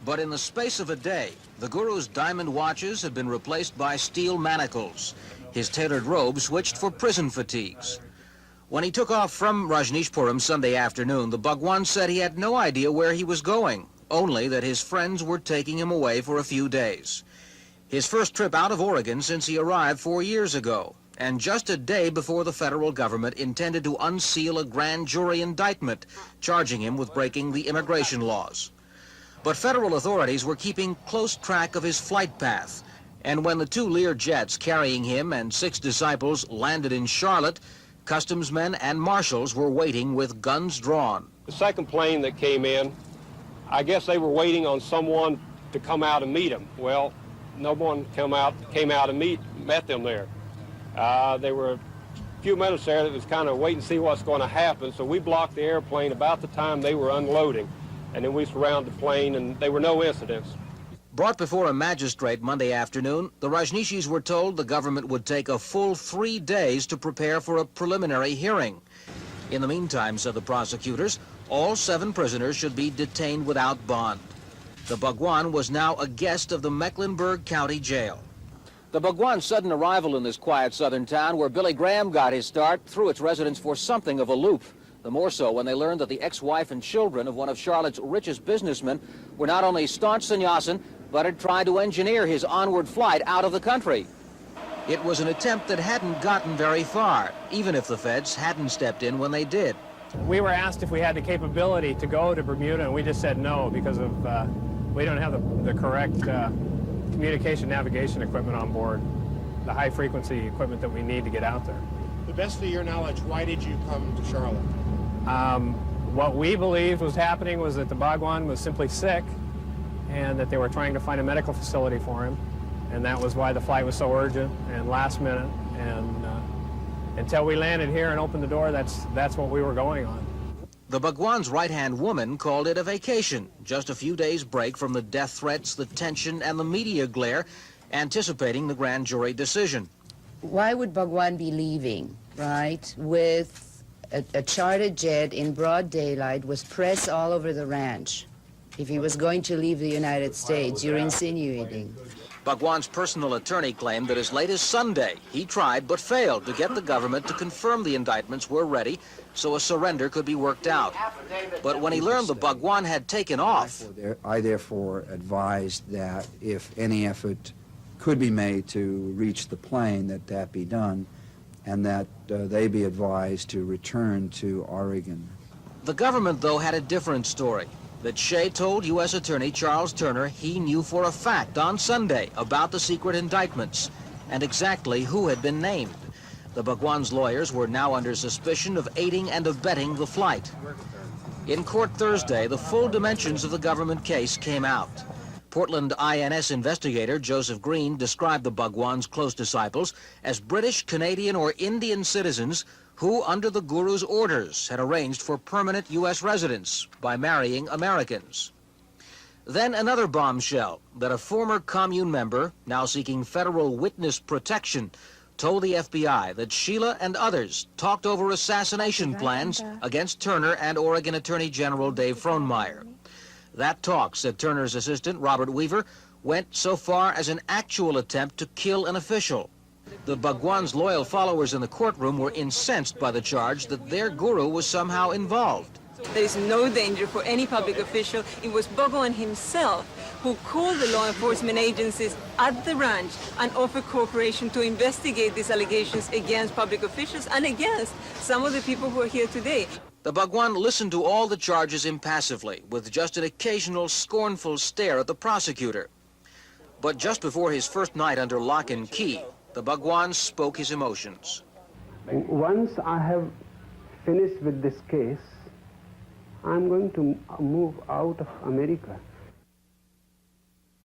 But in the space of a day, the guru's diamond watches had been replaced by steel manacles. His tailored robe switched for prison fatigues. When he took off from Rashneeshpuram Sunday afternoon, the Bhagwan said he had no idea where he was going, only that his friends were taking him away for a few days. His first trip out of Oregon since he arrived 4 years ago, and just a day before the federal government intended to unseal a grand jury indictment, charging him with breaking the immigration laws. But federal authorities were keeping close track of his flight path, and when the 2 Lear jets carrying him and 6 disciples landed in Charlotte, customs men and marshals were waiting with guns drawn. The second plane that came in, I guess they were waiting on someone to come out and meet them. Well, no one came out and met them there. There were a few minutes there that was kind of wait and see what's going to happen, so we blocked the airplane about the time they were unloading, and then we surrounded the plane, and there were no incidents. Brought before a magistrate Monday afternoon, the Rajneeshis were told the government would take a full 3 days to prepare for a preliminary hearing. In the meantime, said the prosecutors, all 7 prisoners should be detained without bond. The Bhagwan was now a guest of the Mecklenburg County Jail. The Bhagwan's sudden arrival in this quiet southern town where Billy Graham got his start threw its residents for something of a loop. The more so when they learned that the ex-wife and children of one of Charlotte's richest businessmen were not only staunch sannyasin, but had tried to engineer his onward flight out of the country. It was an attempt that hadn't gotten very far, even if the feds hadn't stepped in when they did. We were asked if we had the capability to go to Bermuda, and we just said no because of we don't have the correct communication navigation equipment on board, the high-frequency equipment that we need to get out there. To the best of your knowledge, why did you come to Charlotte? What we believed was happening was that the Bhagwan was simply sick and that they were trying to find a medical facility for him, and that was why the flight was so urgent and last minute, and until we landed here and opened the door, that's what we were going on. The Bhagwan's right-hand woman called it a vacation, just a few days break from the death threats, the tension, and the media glare, anticipating the grand jury decision. Why would Bhagwan be leaving, right, with a chartered jet in broad daylight, with press all over the ranch? If he was going to leave the United States, you're insinuating. Bhagwan's personal attorney claimed that as late as Sunday, he tried but failed to get the government to confirm the indictments were ready so a surrender could be worked out. But when he learned the Bhagwan had taken off... I therefore advised that if any effort could be made to reach the plane, that be done, and that they be advised to return to Oregon. The government, though, had a different story. That Shea told U.S. Attorney Charles Turner he knew for a fact on Sunday about the secret indictments and exactly who had been named. The Bhagwan's lawyers were now under suspicion of aiding and abetting the flight. In court Thursday, the full dimensions of the government case came out. Portland INS investigator Joseph Green described the Bhagwan's close disciples as British, Canadian, or Indian citizens who, under the guru's orders, had arranged for permanent U.S. residence by marrying Americans. Then another bombshell, that a former commune member, now seeking federal witness protection, told the FBI that Sheila and others talked over assassination plans against Turner and Oregon Attorney General Dave Frohnmeyer. That talk, said Turner's assistant, Robert Weaver, went so far as an actual attempt to kill an official. The Bhagwan's loyal followers in the courtroom were incensed by the charge that their guru was somehow involved. There is no danger for any public official. It was Bhagwan himself who called the law enforcement agencies at the ranch and offered cooperation to investigate these allegations against public officials and against some of the people who are here today. The Bhagwan listened to all the charges impassively, with just an occasional scornful stare at the prosecutor. But just before his first night under lock and key, the Bhagwan spoke his emotions. Once I have finished with this case, I'm going to move out of America.